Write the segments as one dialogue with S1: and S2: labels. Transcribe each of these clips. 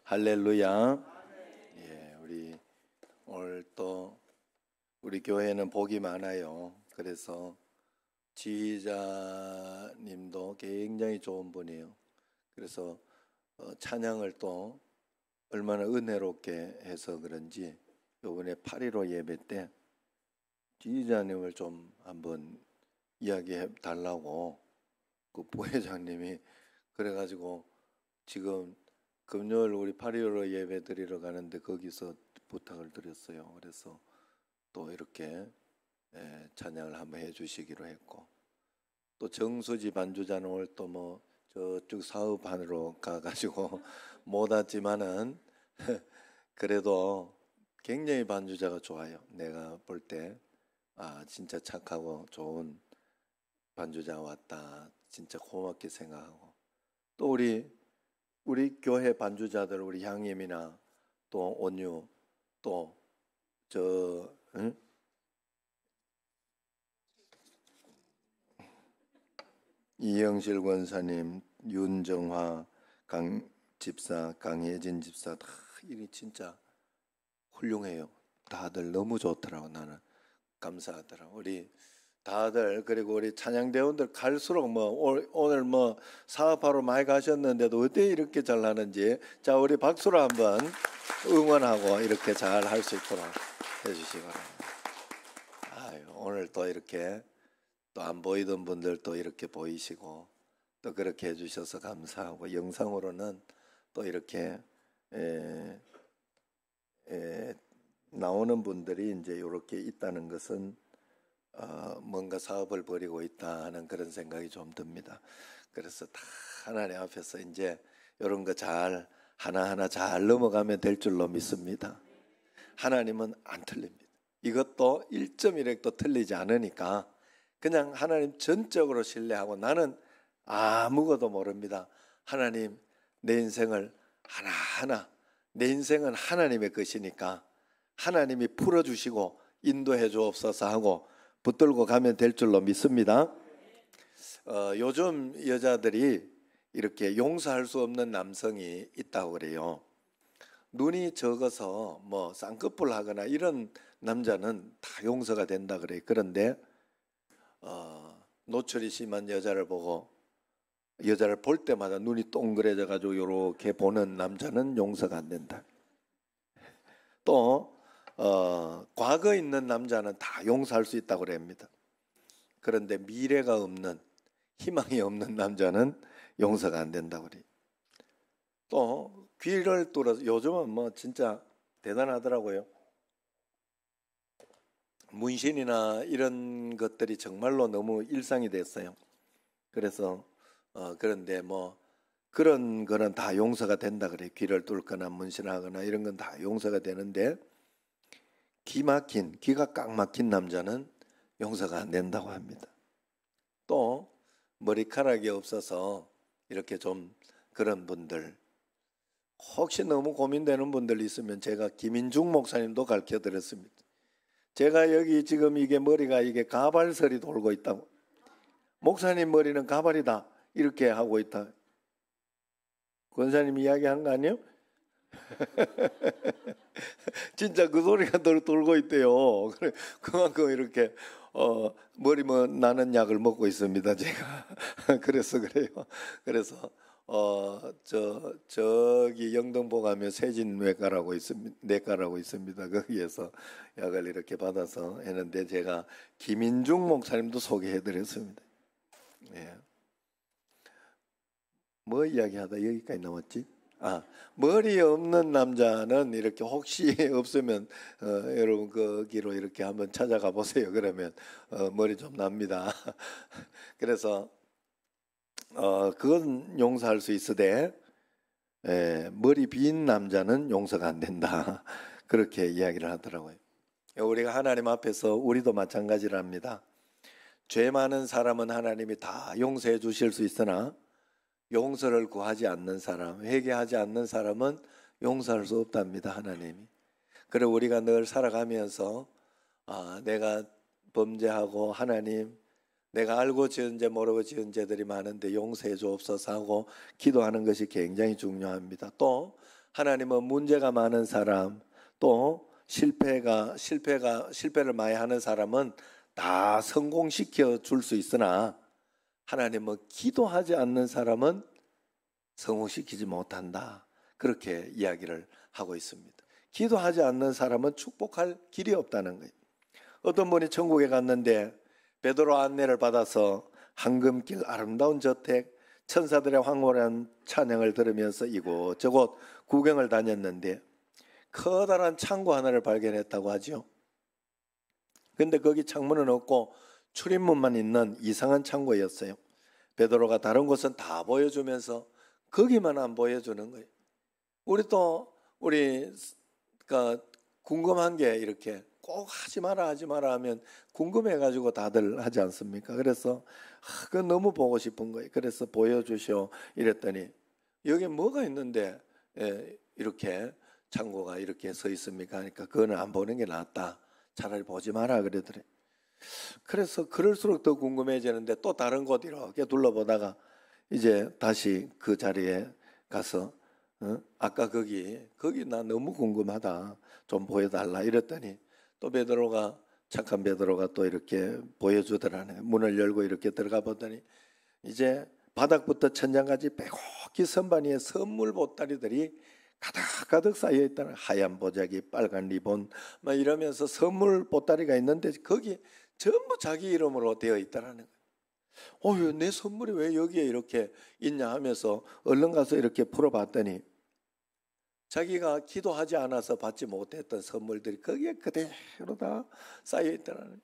S1: 할렐루야. 예, 우리 오늘 또 우리 교회는 복이 많아요. 그래서 지휘자님도 굉장히 좋은 분이에요. 그래서 찬양을 또 얼마나 은혜롭게 해서 그런지 이번에 8.15 예배 때 지휘자님을 좀 한번 이야기해 달라고 그 부회장님이 그래가지고 지금 금요일 우리 8.15 예배 드리러 가는데 거기서 부탁을 드렸어요. 그래서 또 이렇게 찬양을 한번 해주시기로 했고, 또 정수지 반주자는 오늘 또 뭐 저쪽 사업하러 가가지고 못 왔지만은 그래도 굉장히 반주자가 좋아요. 내가 볼 때 진짜 착하고 좋은 반주자 왔다, 진짜 고맙게 생각하고, 또 우리 교회 반주자들, 우리 향임이나 또 온유, 또 이영실 권사님, 윤정화 집사, 강혜진 집사 다 일이 진짜 훌륭해요. 다들 너무 좋더라고. 나는 감사하더라고. 우리 다들, 그리고 우리 찬양대원들 갈수록 뭐 오늘 뭐 사업하러 많이 가셨는데도 어떻게 이렇게 잘하는지, 자 우리 박수로 한번 응원하고 이렇게 잘 할 수 있도록 해주시기 바랍니다. 오늘 또 이렇게 또 안 보이던 분들도 이렇게 보이시고 또 그렇게 해주셔서 감사하고, 영상으로는 또 이렇게 나오는 분들이 이제 이렇게 있다는 것은 뭔가 사업을 벌이고 있다 하는 그런 생각이 좀 듭니다. 그래서 다 하나님 앞에서 이제 이런 거 잘 하나하나 잘 넘어가면 될 줄로 믿습니다. 하나님은 안 틀립니다. 이것도 1.1획도 틀리지 않으니까 그냥 하나님 전적으로 신뢰하고, 나는 아무것도 모릅니다. 하나님, 내 인생을 하나하나, 내 인생은 하나님의 것이니까 하나님이 풀어주시고 인도해 주옵소서 하고 붙들고 가면 될 줄로 믿습니다. 요즘 여자들이 이렇게 용서할 수 없는 남성이 있다고 그래요. 눈이 적어서 뭐 쌍꺼풀 하거나 이런 남자는 다 용서가 된다 그래요. 그런데 노출이 심한 여자를 보고, 여자를 볼 때마다 눈이 동그래져 가지고 이렇게 보는 남자는 용서가 안 된다. 또 과거 있는 남자는 다 용서할 수 있다고 그럽니다. 그런데 미래가 없는, 희망이 없는 남자는 용서가 안 된다고 그래요. 또 귀를 뚫어서, 요즘은 뭐 진짜 대단하더라고요. 문신이나 이런 것들이 정말로 너무 일상이 됐어요. 그래서 그런데 뭐 그런 거는 다 용서가 된다 그래요. 귀를 뚫거나 문신하거나 이런 건 다 용서가 되는데, 귀가 꽉 막힌 남자는 용서가 안 된다고 합니다. 또 머리카락이 없어서 이렇게 좀 그런 분들, 혹시 너무 고민되는 분들 있으면 제가 김인중 목사님도 가르쳐 드렸습니다. 제가 여기 지금 이게 머리가 이게 가발설이 돌고 있다고, 목사님 머리는 가발이다 이렇게 하고 있다. 권사님 이야기한 거 아니에요? 진짜 그 소리가 돌고 있대요. 그만큼 이렇게 머리 나는 약을 먹고 있습니다, 제가. 그래서 그래요. 그래서 저기 영등포 가면 세진외과라고 있습니다. 내과라고 있습니다. 거기에서 약을 이렇게 받아서 했는데, 제가 김인중 목사님도 소개해드렸습니다. 예. 뭐 이야기하다 여기까지 나왔지? 머리 없는 남자는 이렇게 혹시 없으면 여러분 거기로 이렇게 한번 찾아가 보세요. 그러면 머리 좀 납니다. 그래서 그건 용서할 수 있으되 머리 빈 남자는 용서가 안 된다. 그렇게 이야기를 하더라고요. 우리가 하나님 앞에서 우리도 마찬가지랍니다. 죄 많은 사람은 하나님이 다 용서해 주실 수 있으나, 용서를 구하지 않는 사람, 회개하지 않는 사람은 용서할 수 없답니다, 하나님이. 그리고 우리가 늘 살아가면서 내가 범죄하고 하나님, 내가 알고 지은 죄 모르고 지은 죄들이 많은데 용서해 주옵소서 하고 기도하는 것이 굉장히 중요합니다. 또 하나님은 문제가 많은 사람, 또 실패를 많이 하는 사람은 다 성공시켜 줄 수 있으나 하나님은 기도하지 않는 사람은 성공시키지 못한다. 그렇게 이야기를 하고 있습니다. 기도하지 않는 사람은 축복할 길이 없다는 거예요. 어떤 분이 천국에 갔는데 베드로 안내를 받아서 황금길 아름다운 저택, 천사들의 황홀한 찬양을 들으면서 이곳저곳 구경을 다녔는데 커다란 창고 하나를 발견했다고 하죠. 근데 거기 창문은 없고 출입문만 있는 이상한 창고였어요. 베드로가 다른 곳은 다 보여주면서 거기만 안 보여주는 거예요. 우리가 궁금한 게 이렇게 꼭 하지 마라 하면 궁금해가지고 다들 하지 않습니까? 그래서 그건 너무 보고 싶은 거예요. 그래서 보여주시오 이랬더니 여기 뭐가 있는데 이렇게 창고가 이렇게 서 있습니까? 그러니까 그거는 안 보는 게 낫다. 차라리 보지 마라 그러더래. 그래서 그럴수록 더 궁금해지는데 또 다른 곳 이렇게 둘러보다가 이제 다시 그 자리에 가서 아까 거기 나 너무 궁금하다. 좀 보여달라 이랬더니 또 착한 베드로가 또 이렇게 보여주더라는 문을 열고 이렇게 들어가 보더니 이제 바닥부터 천장까지 빼곡히 선반 위에 선물 보따리들이 가득 쌓여 있다는 하얀 보자기, 빨간 리본 막 이러면서 선물 보따리가 있는데 거기 전부 자기 이름으로 되어 있다라는 거예요. 내 선물이 왜 여기에 이렇게 있냐 하면서 얼른 가서 이렇게 풀어봤더니 자기가 기도하지 않아서 받지 못했던 선물들이 거기에 그대로 다 쌓여 있다는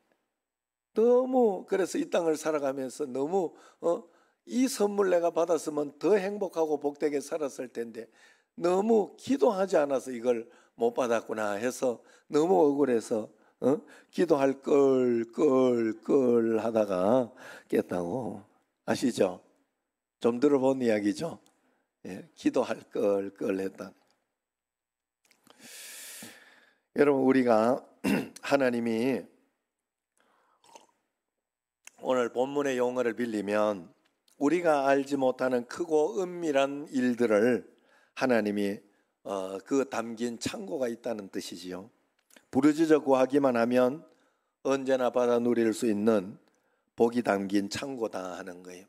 S1: 너무 그래서 이 땅을 살아가면서 너무 이 선물 내가 받았으면 더 행복하고 복되게 살았을 텐데 너무 기도하지 않아서 이걸 못 받았구나 해서 너무 억울해서 기도할 걸 하다가 깼다고 아시죠? 좀 들어본 이야기죠. 예, 기도할 걸 했다. 여러분 우리가 하나님이 오늘 본문의 용어를 빌리면 우리가 알지 못하는 크고 은밀한 일들을 하나님이 그 담긴 창고가 있다는 뜻이지요. 부르짖어 구하기만 하면 언제나 받아 누릴 수 있는 복이 담긴 창고다 하는 거예요.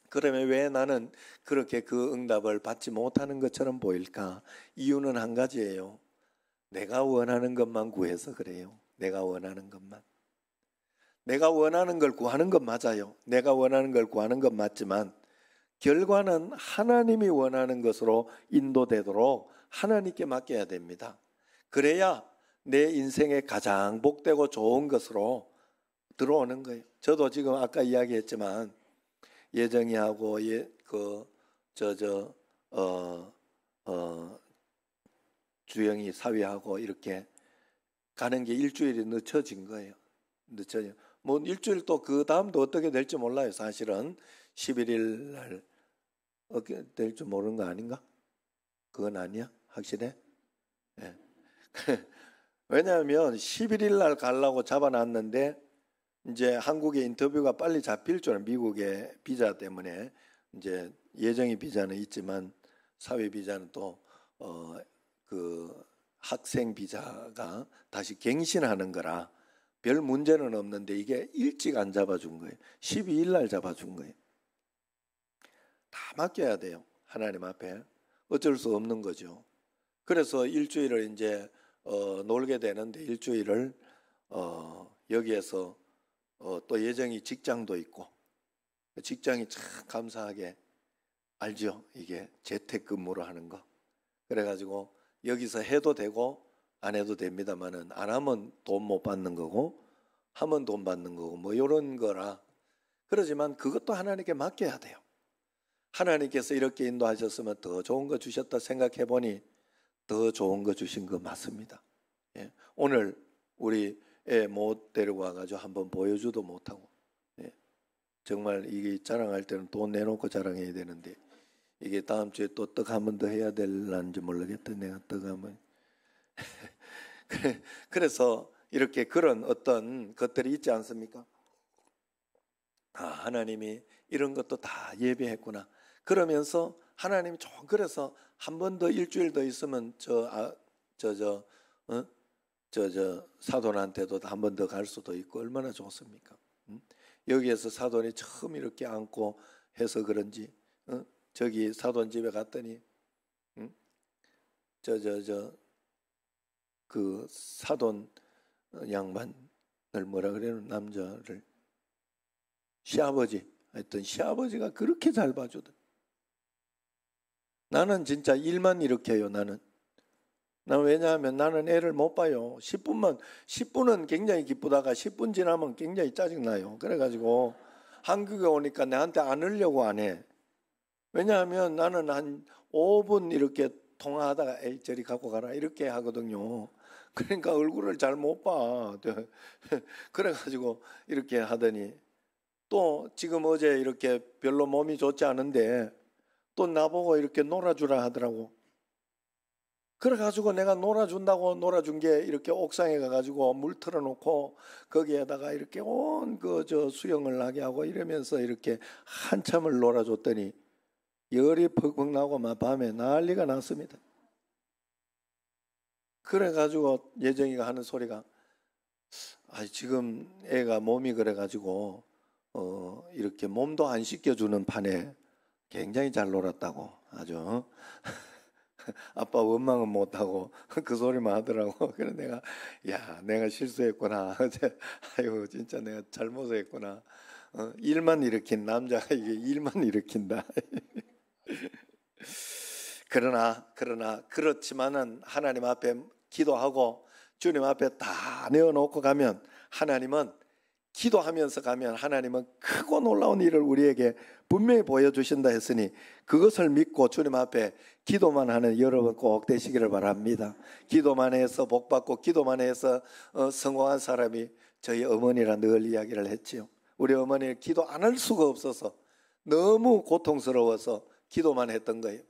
S1: 그러면 왜 나는 그렇게 그 응답을 받지 못하는 것처럼 보일까? 이유는 한 가지예요. 내가 원하는 것만 구해서 그래요. 내가 원하는 것만. 내가 원하는 걸 구하는 건 맞아요. 내가 원하는 걸 구하는 건 맞지만 결과는 하나님이 원하는 것으로 인도되도록 하나님께 맡겨야 됩니다. 그래야 내 인생에 가장 복되고 좋은 것으로 들어오는 거예요. 저도 지금 아까 이야기했지만 예정이하고 주영이 사위하고 이렇게 가는 게 일주일이 늦춰진 거예요. 뭐 일주일 또 그 다음도 어떻게 될지 몰라요. 사실은 11일 날 어떻게 될지 모르는 거 아닌가? 그건 아니야? 확실해? 네. 왜냐하면 11일 날 가려고 잡아놨는데 이제 한국의 인터뷰가 빨리 잡힐 줄은 미국의 비자 때문에 이제 예정의 비자는 있지만 사회 비자는 또 그 학생 비자가 다시 갱신하는 거라 별 문제는 없는데 이게 일찍 안 잡아준 거예요. 12일 날 잡아준 거예요. 다 맡겨야 돼요. 하나님 앞에. 어쩔 수 없는 거죠. 그래서 일주일을 이제 놀게 되는데 일주일을 여기에서 또 예정이 직장도 있고 직장이 참 감사하게 알죠. 이게 재택근무로 하는 거. 그래가지고 여기서 해도 되고 안 해도 됩니다만은 안 하면 돈 못 받는 거고 하면 돈 받는 거고 뭐 이런 거라. 그러지만 그것도 하나님께 맡겨야 돼요. 하나님께서 이렇게 인도하셨으면 더 좋은 거 주셨다 생각해 보니 더 좋은 거 주신 거 맞습니다. 예. 오늘 우리 애 못 데리고 와가지고 한번 보여주도 못하고 예. 정말 이게 자랑할 때는 돈 내놓고 자랑해야 되는데 이게 다음 주에 또 떡 한 번 더 해야 될란지 모르겠다. 내가 떡 한번 그래서 이렇게 그런 어떤 것들이 있지 않습니까? 하나님이 이런 것도 다 예비했구나. 그러면서 하나님이 그래서 한 번 더 일주일 더 있으면 사돈한테도 한 번 더 갈 수도 있고 얼마나 좋습니까? 여기에서 사돈이 처음 이렇게 안고 해서 그런지 저기 사돈 집에 갔더니 그 사돈 양반을 뭐라 그래요? 남자를 시아버지 하여튼 시아버지가 그렇게 잘 봐주던. 나는 진짜 일만 이렇게 해요. 나는 왜냐하면 나는 애를 못 봐요. 10분은 굉장히 기쁘다가 10분 지나면 굉장히 짜증나요. 그래가지고 한국에 오니까 내한테 안으려고 안 해. 왜냐하면 나는 한 5분 이렇게 통화하다가 에이 저리 갖고 가라 이렇게 하거든요. 그러니까 얼굴을 잘 못 봐. 그래가지고 이렇게 하더니 또 지금 어제 이렇게 별로 몸이 좋지 않은데 또 나보고 이렇게 놀아주라 하더라고. 그래가지고 내가 놀아준다고 놀아준 게 이렇게 옥상에 가가지고 물 틀어놓고 거기에다가 이렇게 온 수영을 하게 하고 이러면서 이렇게 한참을 놀아줬더니 열이 퍽퍽 나고 막 밤에 난리가 났습니다. 그래가지고 예정이가 하는 소리가 지금 애가 몸이 그래가지고 이렇게 몸도 안 씻겨주는 판에 굉장히 잘 놀았다고 아주 아빠 원망은 못하고 그 소리만 하더라고. 그래 내가 실수했구나. 아유 진짜 내가 잘못했구나. 일만 일으킨 남자가 이게 일만 일으킨다. 그러나 그렇지만은 하나님 앞에 기도하고 주님 앞에 다 내어놓고 가면 하나님은 기도하면서 가면 하나님은 크고 놀라운 일을 우리에게 분명히 보여주신다 했으니 그것을 믿고 주님 앞에 기도만 하는 여러분 꼭 되시기를 바랍니다. 기도만 해서 복받고 기도만 해서 성공한 사람이 저희 어머니라 늘 이야기를 했지요. 우리 어머니는 기도 안 할 수가 없어서 너무 고통스러워서 기도만 했던 거예요.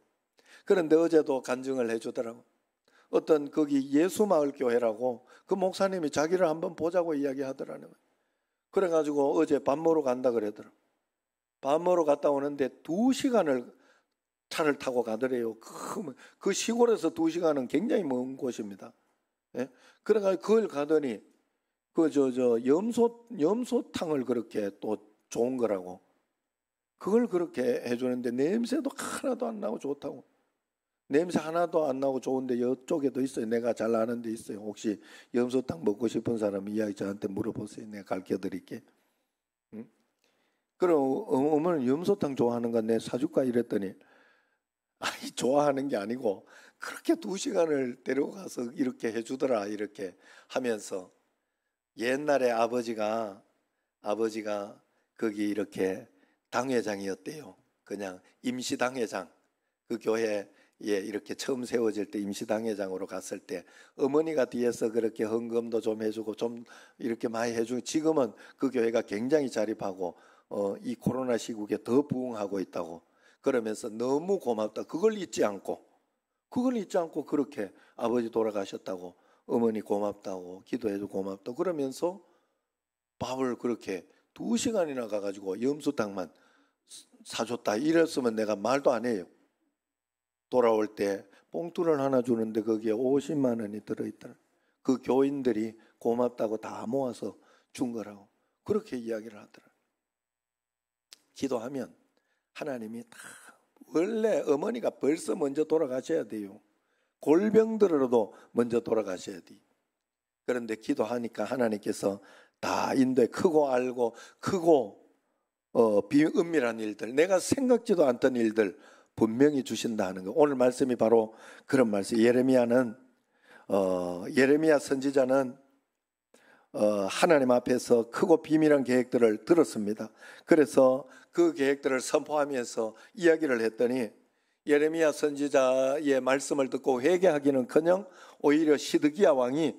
S1: 그런데 어제도 간증을 해주더라고. 어떤 거기 예수마을교회라고 그 목사님이 자기를 한번 보자고 이야기하더라는 거예요. 그래가지고 어제 밥 먹으러 간다 그러더라고. 밥 먹으러 갔다 오는데 2시간을 차를 타고 가더래요. 그 시골에서 2시간은 굉장히 먼 곳입니다. 예? 그래가지고 그걸 가더니 염소탕을 그렇게 또 좋은 거라고 그걸 그렇게 해주는데 냄새도 하나도 안 나고 좋다고. 냄새 하나도 안 나고 좋은데 이쪽에도 있어요. 내가 잘 아는 데 있어요. 혹시 염소탕 먹고 싶은 사람 이야기 저한테 물어보세요. 내가 가르쳐 드릴게. 응? 그럼 어머니 염소탕 좋아하는가 내 사줄까 이랬더니 좋아하는 게 아니고 그렇게 2시간을 데려가서 이렇게 해주더라 이렇게 하면서 옛날에 아버지가 거기 이렇게 당회장이었대요. 그냥 임시당회장. 그 교회에 이렇게 처음 세워질 때 임시당회장으로 갔을 때 어머니가 뒤에서 그렇게 헌금도 좀 해주고 좀 이렇게 많이 해주고 지금은 그 교회가 굉장히 자립하고 이 코로나 시국에 더 부흥하고 있다고 그러면서 너무 고맙다. 그걸 잊지 않고 그렇게 아버지 돌아가셨다고 어머니 고맙다고 기도해주고 고맙다고 그러면서 밥을 그렇게 2시간이나 가가지고 염소탕만 사줬다. 이랬으면 내가 말도 안 해요. 돌아올 때 뽕투를 하나 주는데 거기에 50만 원이 들어있더라. 그 교인들이 고맙다고 다 모아서 준 거라고 그렇게 이야기를 하더라. 기도하면 하나님이 다 원래 어머니가 벌써 먼저 돌아가셔야 돼요. 골병들어도 먼저 돌아가셔야 돼요. 그런데 기도하니까 하나님께서 다 인도에 크고 알고 크고 은밀한 일들 내가 생각지도 않던 일들 분명히 주신다 하는 거. 오늘 말씀이 바로 그런 말씀. 예레미야 선지자는 하나님 앞에서 크고 비밀한 계획들을 들었습니다. 그래서 그 계획들을 선포하면서 이야기를 했더니 예레미야 선지자의 말씀을 듣고 회개하기는커녕 오히려 시드기야 왕이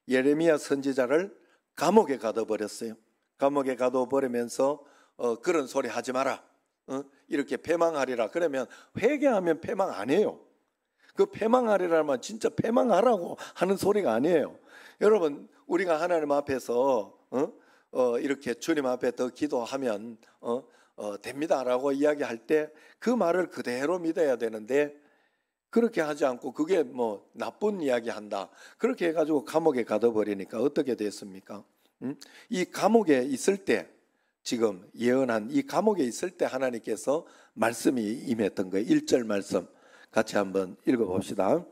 S1: 예레미야 선지자를 감옥에 가둬버렸어요. 감옥에 가둬버리면서 그런 소리 하지 마라. 이렇게 패망하리라. 그러면 회개하면 패망 안 해요. 그 패망하리라면 진짜 패망하라고 하는 소리가 아니에요. 여러분 우리가 하나님 앞에서 이렇게 주님 앞에 더 기도하면 됩니다라고 이야기할 때 그 말을 그대로 믿어야 되는데 그렇게 하지 않고 그게 뭐 나쁜 이야기 한다. 그렇게 해가지고 감옥에 가둬버리니까 어떻게 됐습니까? 이 감옥에 있을 때 지금 예언한 이 감옥에 있을 때 하나님께서 말씀이 임했던 거예요. 1절 말씀 같이 한번 읽어봅시다.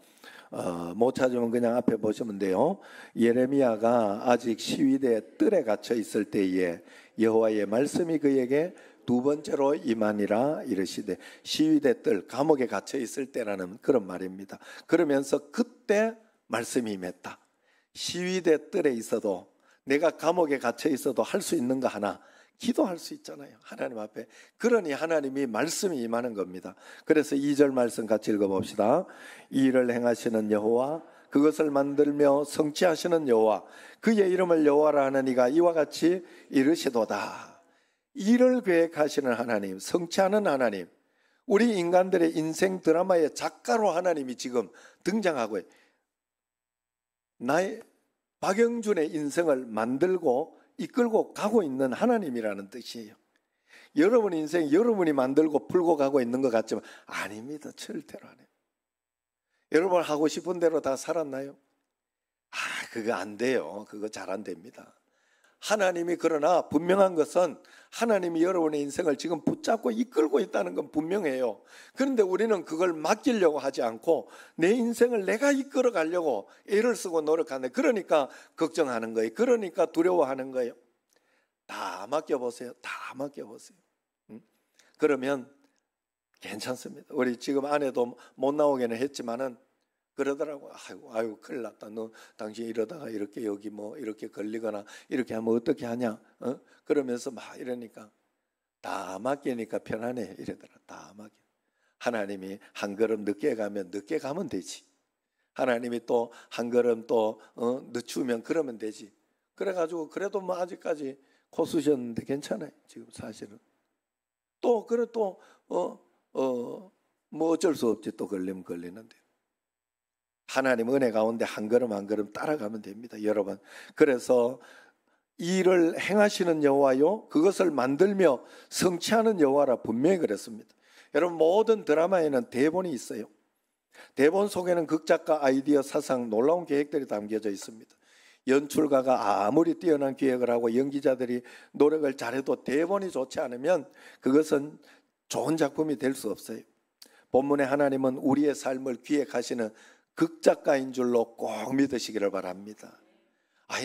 S1: 못 찾으면 그냥 앞에 보시면 돼요. 예레미야가 아직 시위대 뜰에 갇혀 있을 때에 여호와의 말씀이 그에게 두 번째로 임하니라 이르시되, 시위대 뜰, 감옥에 갇혀 있을 때라는 그런 말입니다. 그러면서 그때 말씀이 임했다. 시위대 뜰에 있어도, 내가 감옥에 갇혀 있어도 할 수 있는 거 하나, 기도할 수 있잖아요, 하나님 앞에. 그러니 하나님이 말씀이 임하는 겁니다. 그래서 2절 말씀 같이 읽어봅시다. 이 일을 행하시는 여호와, 그것을 만들며 성취하시는 여호와, 그의 이름을 여호와라 하는 이가 이와 같이 이르시도다. 일을 계획하시는 하나님, 성취하는 하나님, 우리 인간들의 인생 드라마의 작가로 하나님이 지금 등장하고, 나의 박영준의 인생을 만들고 이끌고 가고 있는 하나님이라는 뜻이에요. 여러분 인생 여러분이 만들고 풀고 가고 있는 것 같지만 아닙니다. 절대로 아니에요. 여러분 하고 싶은 대로 다 살았나요? 그거 안 돼요. 그거 잘 안 됩니다. 하나님이, 그러나 분명한 것은 하나님이 여러분의 인생을 지금 붙잡고 이끌고 있다는 건 분명해요. 그런데 우리는 그걸 맡기려고 하지 않고 내 인생을 내가 이끌어 가려고 애를 쓰고 노력하네. 그러니까 걱정하는 거예요. 그러니까 두려워하는 거예요. 다 맡겨보세요. 다 맡겨보세요. 그러면 괜찮습니다. 우리 지금 아내도 못 나오기는 했지만은 그러더라고. 아이고 큰일 났다. 너 당신 이러다가 이렇게 여기 뭐 이렇게 걸리거나 이렇게 하면 어떻게 하냐? 그러면서 막 이러니까 다 맡기니까 편하네 이러더라. 다 맡겨. 하나님이 한 걸음 늦게 가면 늦게 가면 되지. 하나님이 또 한 걸음 또 늦추면 그러면 되지. 그래가지고 그래도 뭐 아직까지 코 쑤셨는데 괜찮아요. 지금 사실은. 또 그래 또 뭐 어쩔 수 없지. 또 걸리면 걸리는데. 하나님 은혜 가운데 한 걸음 한 걸음 따라가면 됩니다, 여러분. 그래서 일을 행하시는 여호와요, 그것을 만들며 성취하는 여호와라 분명히 그랬습니다. 여러분, 모든 드라마에는 대본이 있어요. 대본 속에는 극작가 아이디어, 사상, 놀라운 계획들이 담겨져 있습니다. 연출가가 아무리 뛰어난 기획을 하고 연기자들이 노력을 잘해도 대본이 좋지 않으면 그것은 좋은 작품이 될 수 없어요. 본문에 하나님은 우리의 삶을 기획하시는 극작가인 줄로 꼭 믿으시기를 바랍니다.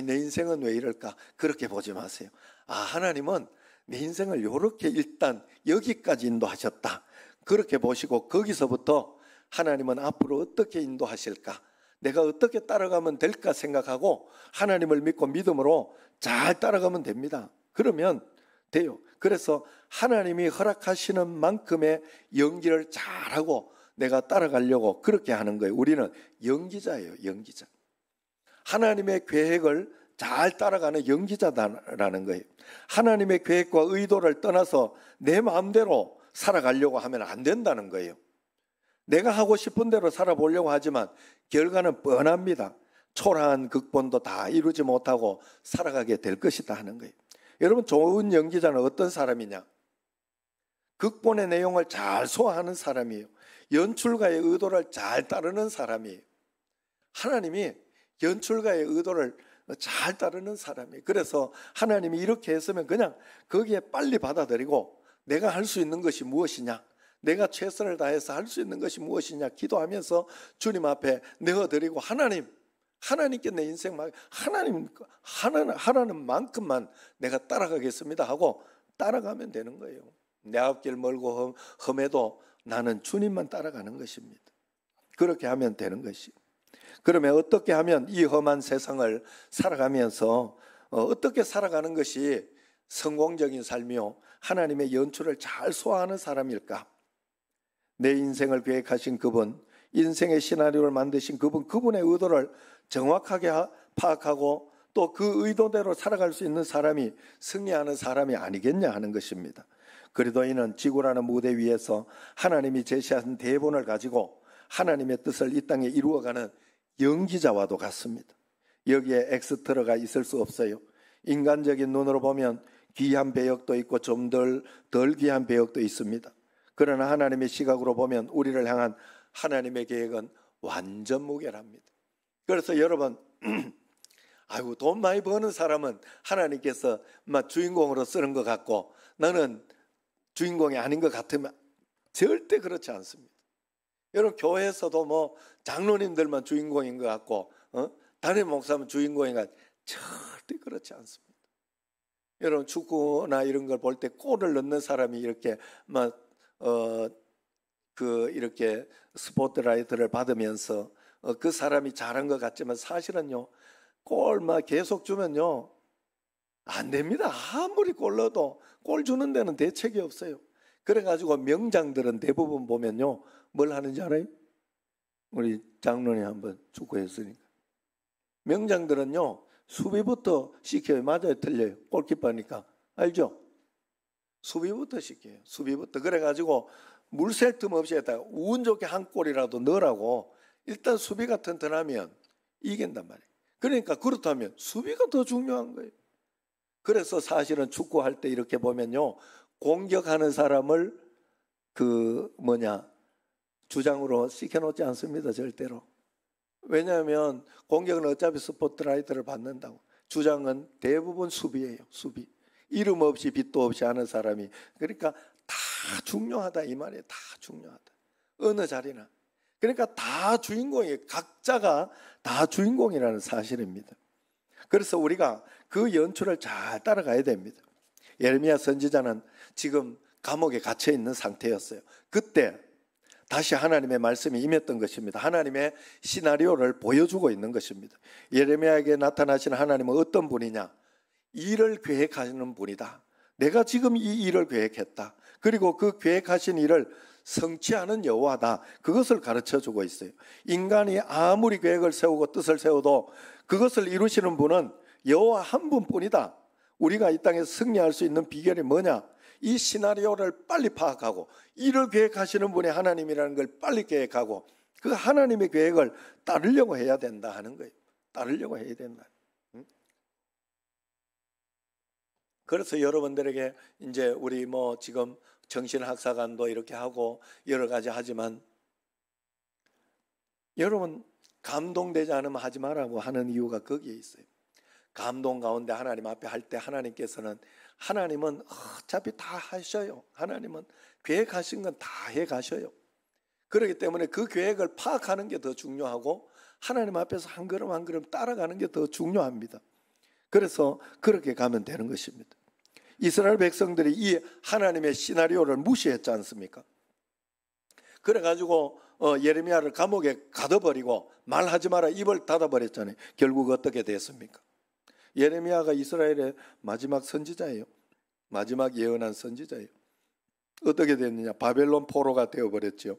S1: 내 인생은 왜 이럴까? 그렇게 보지 마세요. 하나님은 내 인생을 이렇게 일단 여기까지 인도하셨다. 그렇게 보시고 거기서부터 하나님은 앞으로 어떻게 인도하실까? 내가 어떻게 따라가면 될까 생각하고 하나님을 믿고 믿음으로 잘 따라가면 됩니다. 그러면 돼요. 그래서 하나님이 허락하시는 만큼의 연기를 잘하고 내가 따라가려고 그렇게 하는 거예요. 우리는 연기자예요, 연기자. 하나님의 계획을 잘 따라가는 연기자다라는 거예요. 하나님의 계획과 의도를 떠나서 내 마음대로 살아가려고 하면 안 된다는 거예요. 내가 하고 싶은 대로 살아보려고 하지만 결과는 뻔합니다. 초라한 극본도 다 이루지 못하고 살아가게 될 것이다 하는 거예요. 여러분, 좋은 연기자는 어떤 사람이냐? 극본의 내용을 잘 소화하는 사람이에요. 연출가의 의도를 잘 따르는 사람이에요. 하나님이 연출가의 의도를 잘 따르는 사람이에요. 그래서 하나님이 이렇게 했으면 그냥 거기에 빨리 받아들이고 내가 할 수 있는 것이 무엇이냐, 내가 최선을 다해서 할 수 있는 것이 무엇이냐 기도하면서 주님 앞에 내어드리고 하나님께 내 인생 하나님 하라는 만큼만 내가 따라가겠습니다 하고 따라가면 되는 거예요. 내 앞길 멀고 험해도 나는 주님만 따라가는 것입니다. 그렇게 하면 되는 것이. 그러면 어떻게 하면 이 험한 세상을 살아가면서 어떻게 살아가는 것이 성공적인 삶이요, 하나님의 연출을 잘 소화하는 사람일까? 내 인생을 계획하신 그분, 인생의 시나리오를 만드신 그분의 의도를 정확하게 파악하고 또 그 의도대로 살아갈 수 있는 사람이 승리하는 사람이 아니겠냐 하는 것입니다. 그리스도인은 지구라는 무대 위에서 하나님이 제시한 대본을 가지고 하나님의 뜻을 이 땅에 이루어가는 연기자와도 같습니다. 여기에 엑스트라가 있을 수 없어요. 인간적인 눈으로 보면 귀한 배역도 있고 좀 덜 귀한 배역도 있습니다. 그러나 하나님의 시각으로 보면 우리를 향한 하나님의 계획은 완전 무결합니다. 그래서 여러분, 아이고 돈 많이 버는 사람은 하나님께서 막 주인공으로 쓰는 것 같고 나는 주인공이 아닌 것 같으면 절대 그렇지 않습니다. 여러분 교회에서도 뭐 장로님들만 주인공인 것 같고 담임 목사면 주인공인 것 같고 절대 그렇지 않습니다. 여러분 축구나 이런 걸 볼 때 골을 넣는 사람이 이렇게 막 이렇게 스포트라이트를 받으면서 그 사람이 잘한 것 같지만 사실은요 골만 계속 주면요 안 됩니다. 아무리 골 넣어도 골 주는 데는 대책이 없어요. 그래가지고 명장들은 대부분 보면요 뭘 하는지 알아요? 우리 장로님 한번 축구했으니까 명장들은요 수비부터 시켜요. 맞아요 틀려요? 골키퍼니까 알죠? 수비부터 시켜요. 수비부터. 그래가지고 물샐 틈 없이 했다가 운 좋게 한 골이라도 넣으라고 일단 수비가 튼튼하면 이긴단 말이에요. 그러니까 그렇다면 수비가 더 중요한 거예요. 그래서 사실은 축구할 때 이렇게 보면요 공격하는 사람을 주장으로 시켜놓지 않습니다. 절대로. 왜냐하면 공격은 어차피 스포트라이트를 받는다고. 주장은 대부분 수비예요. 수비. 이름 없이 빛도 없이 하는 사람이. 그러니까 다 중요하다 이 말이에요. 다 중요하다. 어느 자리나. 그러니까 다 주인공이에요. 각자가 다 주인공이라는 사실입니다. 그래서 우리가 그 연출을 잘 따라가야 됩니다. 예레미야 선지자는 지금 감옥에 갇혀 있는 상태였어요. 그때 다시 하나님의 말씀이 임했던 것입니다. 하나님의 시나리오를 보여주고 있는 것입니다. 예레미야에게 나타나신 하나님은 어떤 분이냐? 일을 계획하시는 분이다. 내가 지금 이 일을 계획했다. 그리고 그 계획하신 일을 성취하는 여호와다. 그것을 가르쳐주고 있어요. 인간이 아무리 계획을 세우고 뜻을 세워도 그것을 이루시는 분은 여호와 한 분뿐이다. 우리가 이 땅에서 승리할 수 있는 비결이 뭐냐? 이 시나리오를 빨리 파악하고 일을 계획하시는 분이 하나님이라는 걸 빨리 계획하고 그 하나님의 계획을 따르려고 해야 된다 하는 거예요. 따르려고 해야 된다. 그래서 여러분들에게 이제 우리 지금 정신학사관도 이렇게 하고 여러 가지 하지만 여러분 감동되지 않으면 하지 말라고 하는 이유가 거기에 있어요. 감동 가운데 하나님 앞에 할 때 하나님은 어차피 다 하셔요. 하나님은 계획하신 건 다 해가셔요. 그렇기 때문에 그 계획을 파악하는 게 더 중요하고 하나님 앞에서 한 걸음 한 걸음 따라가는 게 더 중요합니다. 그래서 그렇게 가면 되는 것입니다. 이스라엘 백성들이 이 하나님의 시나리오를 무시했지 않습니까? 그래가지고 예레미야를 감옥에 가둬버리고 말하지 마라 입을 닫아버렸잖아요. 결국 어떻게 됐습니까? 예레미야가 이스라엘의 마지막 선지자예요. 마지막 예언한 선지자예요. 어떻게 됐느냐? 바벨론 포로가 되어버렸죠.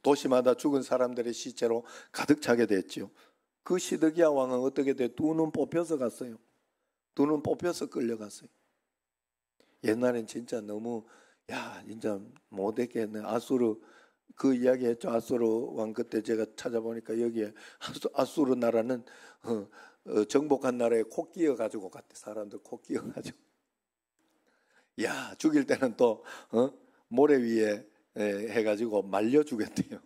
S1: 도시마다 죽은 사람들의 시체로 가득 차게 됐죠. 그 시드기야 왕은 어떻게 돼? 두 눈 뽑혀서 갔어요. 두 눈 뽑혀서 끌려갔어요. 옛날엔 진짜 너무 진짜 못했겠네. 아수르 그 이야기 했죠. 아수르 왕 그때 제가 찾아보니까 여기에 아수르 나라는 정복한 나라에 코 끼어가지고 갔대. 사람들 코 끼어가지고. 죽일 때는 또 모래 위에 해가지고 말려 주겠대요.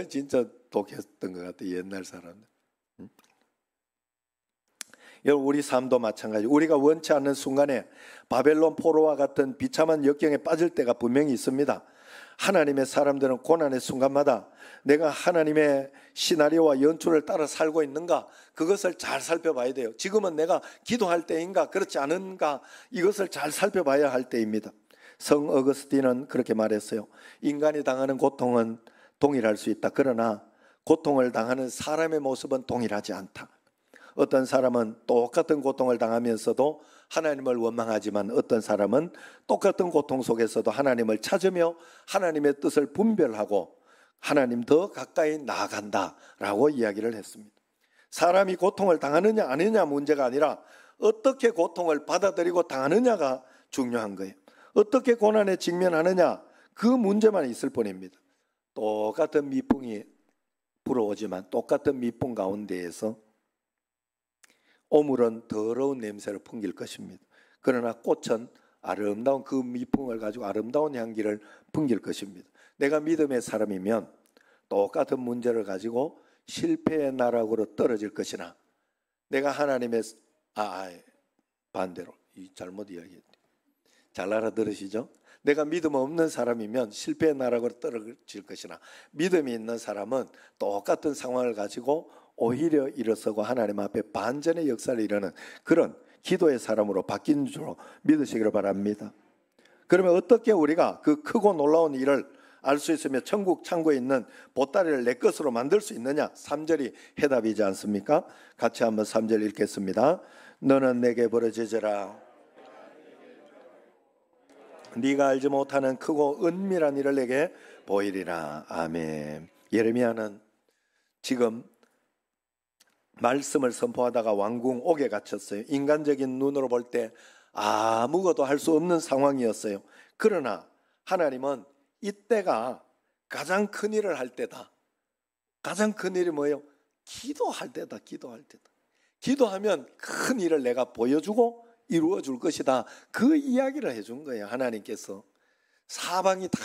S1: 진짜 독했던 것 같아. 옛날 사람들. 여러분 우리 삶도 마찬가지. 우리가 원치 않는 순간에 바벨론 포로와 같은 비참한 역경에 빠질 때가 분명히 있습니다. 하나님의 사람들은 고난의 순간마다 내가 하나님의 시나리오와 연출을 따라 살고 있는가 그것을 잘 살펴봐야 돼요. 지금은 내가 기도할 때인가 그렇지 않은가 이것을 잘 살펴봐야 할 때입니다. 성 어거스틴은 그렇게 말했어요. 인간이 당하는 고통은 동일할 수 있다. 그러나 고통을 당하는 사람의 모습은 동일하지 않다. 어떤 사람은 똑같은 고통을 당하면서도 하나님을 원망하지만 어떤 사람은 똑같은 고통 속에서도 하나님을 찾으며 하나님의 뜻을 분별하고 하나님 더 가까이 나아간다라고 이야기를 했습니다. 사람이 고통을 당하느냐 아니냐 문제가 아니라 어떻게 고통을 받아들이고 당하느냐가 중요한 거예요. 어떻게 고난에 직면하느냐 그 문제만 있을 뿐입니다. 똑같은 미풍이 불어오지만 똑같은 미풍 가운데에서 오물은 더러운 냄새를 풍길 것입니다. 그러나 꽃은 아름다운 그 미풍을 가지고 아름다운 향기를 풍길 것입니다. 내가 믿음의 사람이면 똑같은 문제를 가지고 실패의 나락으로 떨어질 것이나 내가 하나님의 반대로 잘못 이야기했대. 잘 알아들으시죠? 내가 믿음 없는 사람이면 실패의 나락으로 떨어질 것이나 믿음이 있는 사람은 똑같은 상황을 가지고 오히려 일어서고 하나님 앞에 반전의 역사를 이루는 그런 기도의 사람으로 바뀐 줄로 믿으시기를 바랍니다. 그러면 어떻게 우리가 그 크고 놀라운 일을 알 수 있으며 천국 창고에 있는 보따리를 내 것으로 만들 수 있느냐? 3절이 해답이지 않습니까? 같이 한번 3절 읽겠습니다. 너는 내게 부르짖으라. 네가 알지 못하는 크고 은밀한 일을 내게 보이리라. 아멘. 예레미야는 지금 말씀을 선포하다가 왕궁 옥에 갇혔어요. 인간적인 눈으로 볼 때 아무것도 할 수 없는 상황이었어요. 그러나 하나님은 이때가 가장 큰 일을 할 때다. 가장 큰 일이 뭐예요? 기도할 때다. 기도할 때다. 기도하면 큰 일을 내가 보여주고 이루어 줄 것이다. 그 이야기를 해준 거예요. 하나님께서. 사방이 다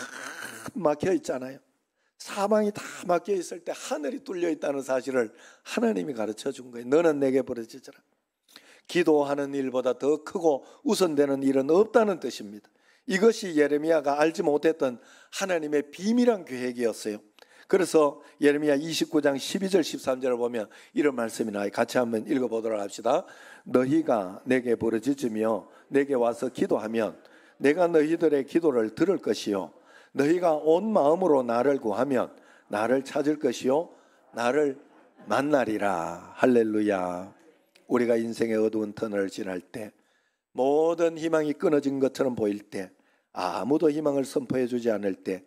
S1: 막혀 있잖아요. 사방이 다 막혀 있을 때 하늘이 뚫려 있다는 사실을 하나님이 가르쳐 준 거예요. 너는 내게 부르짖으라. 기도하는 일보다 더 크고 우선되는 일은 없다는 뜻입니다. 이것이 예레미야가 알지 못했던 하나님의 비밀한 계획이었어요. 그래서 예레미야 29장 12절 13절을 보면 이런 말씀이 나와요. 같이 한번 읽어보도록 합시다. 너희가 내게 부르짖으며 내게 와서 기도하면 내가 너희들의 기도를 들을 것이요 너희가 온 마음으로 나를 구하면 나를 찾을 것이요 나를 만나리라. 할렐루야. 우리가 인생의 어두운 터널을 지날 때 모든 희망이 끊어진 것처럼 보일 때 아무도 희망을 선포해 주지 않을 때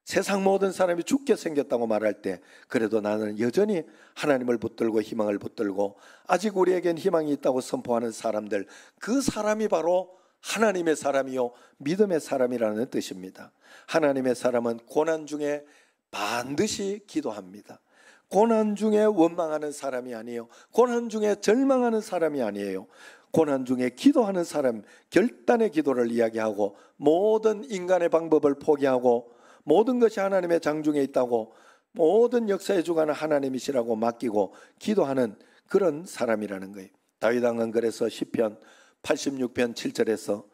S1: 세상 모든 사람이 죽게 생겼다고 말할 때 그래도 나는 여전히 하나님을 붙들고 희망을 붙들고 아직 우리에겐 희망이 있다고 선포하는 사람들, 그 사람이 바로 하나님의 사람이요 믿음의 사람이라는 뜻입니다. 하나님의 사람은 고난 중에 반드시 기도합니다. 고난 중에 원망하는 사람이 아니에요. 고난 중에 절망하는 사람이 아니에요. 고난 중에 기도하는 사람, 결단의 기도를 이야기하고 모든 인간의 방법을 포기하고 모든 것이 하나님의 장중에 있다고 모든 역사의 주관은 하나님이시라고 맡기고 기도하는 그런 사람이라는 거예요. 다윗 왕은 그래서 시편 86편 7절에서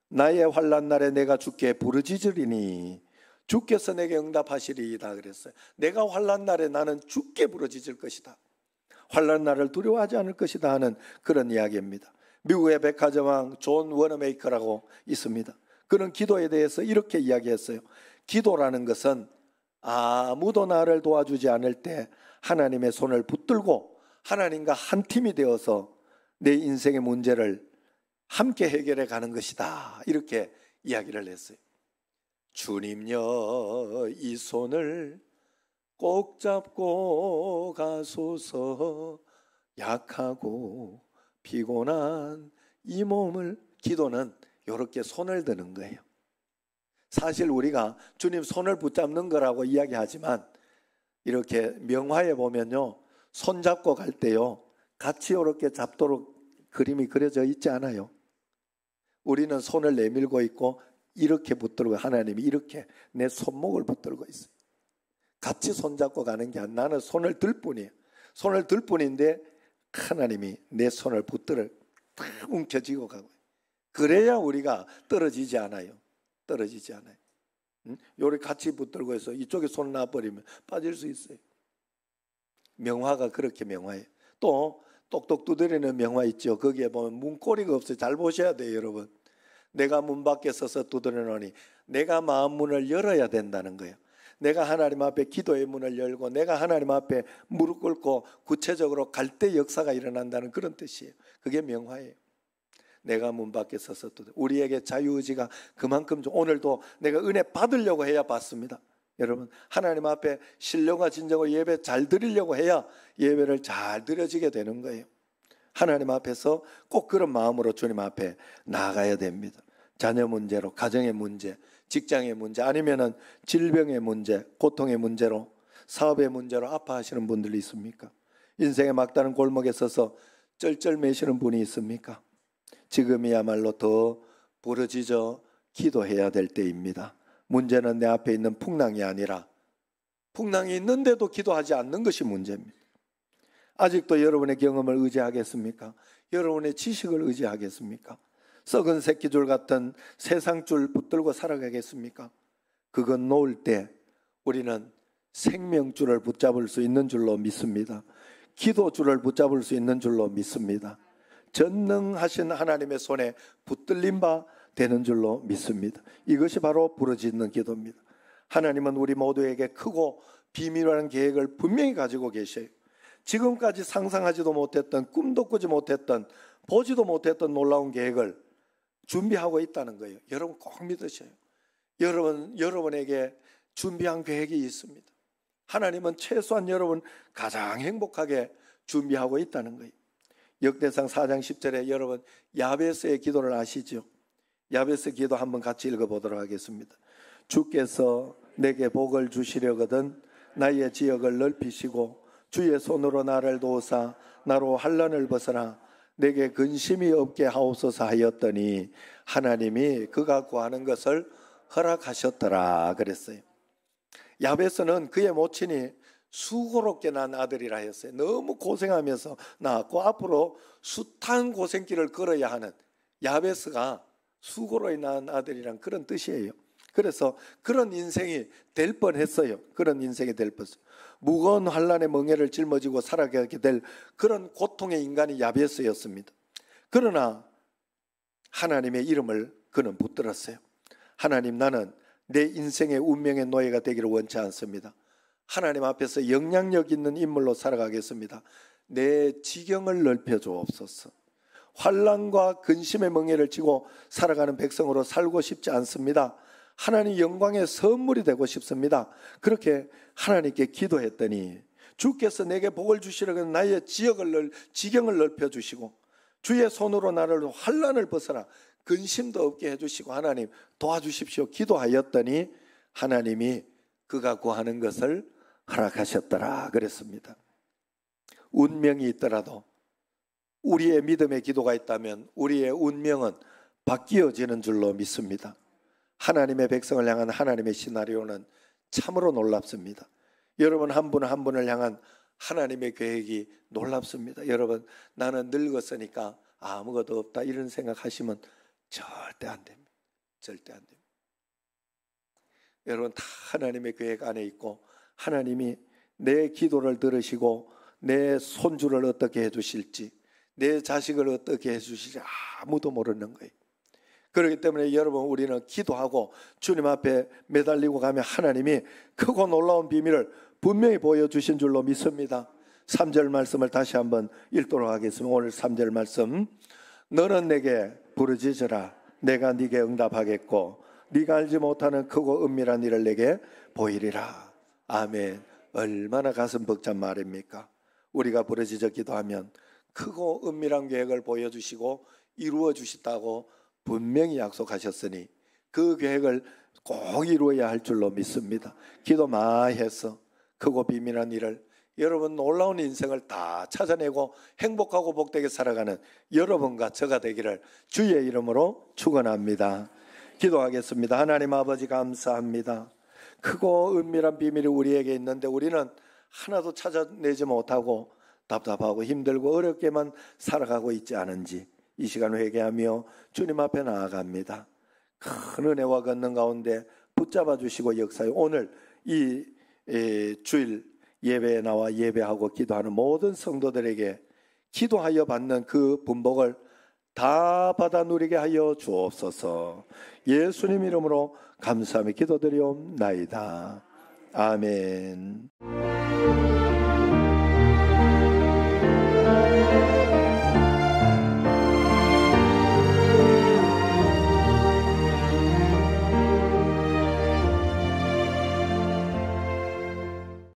S1: 나의 환난 날에 내가 주께 부르짖으리니 주께서 내게 응답하시리이다 그랬어요. 내가 환난 날에 나는 주께 부르짖을 것이다. 환난 날을 두려워하지 않을 것이다 하는 그런 이야기입니다. 미국의 백화점왕 존 워너메이커라고 있습니다. 그는 기도에 대해서 이렇게 이야기했어요. 기도라는 것은 아무도 나를 도와주지 않을 때 하나님의 손을 붙들고 하나님과 한 팀이 되어서 내 인생의 문제를 함께 해결해 가는 것이다. 이렇게 이야기를 했어요. 주님여 이 손을 꼭 잡고 가소서 약하고 피곤한 이 몸을. 기도는 이렇게 손을 드는 거예요. 사실 우리가 주님 손을 붙잡는 거라고 이야기하지만 이렇게 명화에 보면요 손잡고 갈 때요 같이 이렇게 잡도록 그림이 그려져 있지 않아요. 우리는 손을 내밀고 있고 이렇게 붙들고 하나님이 이렇게 내 손목을 붙들고 있어요. 같이 손잡고 가는 게 아니라 나는 손을 들 뿐이에요. 손을 들 뿐인데 하나님이 내 손을 붙들어 탁 움켜쥐고 가고, 그래야 우리가 떨어지지 않아요. 떨어지지 않아요. 요리 같이 붙들고 해서 이쪽에 손 놔버리면 빠질 수 있어요. 명화가 그렇게 명화예요. 또 똑똑 두드리는 명화 있죠. 거기에 보면 문고리가 없어요. 잘 보셔야 돼요, 여러분. 내가 문 밖에 서서 두드리노니 내가 마음 문을 열어야 된다는 거예요. 내가 하나님 앞에 기도의 문을 열고 내가 하나님 앞에 무릎 꿇고 구체적으로 갈 때 역사가 일어난다는 그런 뜻이에요. 그게 명화예요. 내가 문 밖에 서서 우리에게 자유의지가 그만큼 오늘도 내가 은혜 받으려고 해야 받습니다. 여러분 하나님 앞에 신령과 진정으로 예배 잘 드리려고 해야 예배를 잘 드려지게 되는 거예요. 하나님 앞에서 꼭 그런 마음으로 주님 앞에 나아가야 됩니다. 자녀 문제로, 가정의 문제, 직장의 문제, 아니면은 질병의 문제, 고통의 문제로, 사업의 문제로 아파하시는 분들이 있습니까? 인생의 막다른 골목에 서서 쩔쩔매시는 분이 있습니까? 지금이야말로 더 부르짖어 기도해야 될 때입니다. 문제는 내 앞에 있는 풍랑이 아니라 풍랑이 있는데도 기도하지 않는 것이 문제입니다. 아직도 여러분의 경험을 의지하겠습니까? 여러분의 지식을 의지하겠습니까? 썩은 새끼줄 같은 세상줄 붙들고 살아가겠습니까? 그건 놓을 때 우리는 생명줄을 붙잡을 수 있는 줄로 믿습니다. 기도줄을 붙잡을 수 있는 줄로 믿습니다. 전능하신 하나님의 손에 붙들린 바 되는 줄로 믿습니다. 이것이 바로 부르짖는 기도입니다. 하나님은 우리 모두에게 크고 비밀한 계획을 분명히 가지고 계셔요. 지금까지 상상하지도 못했던, 꿈도 꾸지 못했던, 보지도 못했던 놀라운 계획을 준비하고 있다는 거예요. 여러분 꼭 믿으셔요. 여러분에게 준비한 계획이 있습니다. 하나님은 최소한 여러분 가장 행복하게 준비하고 있다는 거예요. 역대상 4장 10절에 여러분 야베스의 기도를 아시죠? 야베스 기도 한번 같이 읽어보도록 하겠습니다. 주께서 내게 복을 주시려거든 나의 지역을 넓히시고 주의 손으로 나를 도우사 나로 환난을 벗어나 내게 근심이 없게 하옵소서 하였더니 하나님이 그가 구하는 것을 허락하셨더라 그랬어요. 야베스는 그의 모친이 수고롭게 난 아들이라 했어요. 너무 고생하면서 낳았고 앞으로 숱한 고생길을 걸어야 하는 야베스가 수고로 낳은 아들이란 그런 뜻이에요. 그래서 그런 인생이 될 뻔했어요. 그런 인생이 될 뻔했어요. 무거운 환난의 멍에를 짊어지고 살아가게 될 그런 고통의 인간이 야베스였습니다. 그러나 하나님의 이름을 그는 붙들었어요. 하나님, 나는 내 인생의 운명의 노예가 되기를 원치 않습니다. 하나님 앞에서 영향력 있는 인물로 살아가겠습니다. 내 지경을 넓혀 주옵소서. 환난과 근심의 멍에를 지고 살아가는 백성으로 살고 싶지 않습니다. 하나님 영광의 선물이 되고 싶습니다. 그렇게 하나님께 기도했더니 주께서 내게 복을 주시려고 나의 지경을 넓혀 주시고 주의 손으로 나를 환난을 벗어라 근심도 없게 해주시고 하나님 도와주십시오 기도하였더니 하나님이 그가 구하는 것을 허락하셨더라 그랬습니다. 운명이 있더라도 우리의 믿음의 기도가 있다면 우리의 운명은 바뀌어지는 줄로 믿습니다. 하나님의 백성을 향한 하나님의 시나리오는 참으로 놀랍습니다. 여러분 한 분 한 분을 향한 하나님의 계획이 놀랍습니다. 여러분 나는 늙었으니까 아무것도 없다 이런 생각하시면 절대 안 됩니다. 절대 안 됩니다. 여러분 다 하나님의 계획 안에 있고 하나님이 내 기도를 들으시고 내 손주를 어떻게 해주실지 내 자식을 어떻게 해주실지 아무도 모르는 거예요. 그렇기 때문에 여러분 우리는 기도하고 주님 앞에 매달리고 가면 하나님이 크고 놀라운 비밀을 분명히 보여주신 줄로 믿습니다. 3절 말씀을 다시 한번 읽도록 하겠습니다. 오늘 3절 말씀. 너는 내게 부르짖으라 내가 네게 응답하겠고 네가 알지 못하는 크고 은밀한 일을 내게 보이리라. 아멘. 얼마나 가슴 벅찬 말입니까? 우리가 부르짖어 기도하면 크고 은밀한 계획을 보여주시고 이루어 주시다고 분명히 약속하셨으니 그 계획을 꼭 이루어야 할 줄로 믿습니다. 기도 많이 해서 크고 비밀한 일을 여러분 놀라운 인생을 다 찾아내고 행복하고 복되게 살아가는 여러분과 저가 되기를 주의 이름으로 축원합니다. 기도하겠습니다. 하나님 아버지 감사합니다. 크고 은밀한 비밀이 우리에게 있는데 우리는 하나도 찾아내지 못하고 답답하고 힘들고 어렵게만 살아가고 있지 않은지 이 시간 회개하며 주님 앞에 나아갑니다. 큰 은혜와 권능 가운데 붙잡아 주시고 역사에 오늘 이 주일 예배에 나와 예배하고 기도하는 모든 성도들에게 기도하여 받는 그 분복을 다 받아 누리게 하여 주옵소서. 예수님 이름으로 감사하며 기도드리옵나이다. 아멘.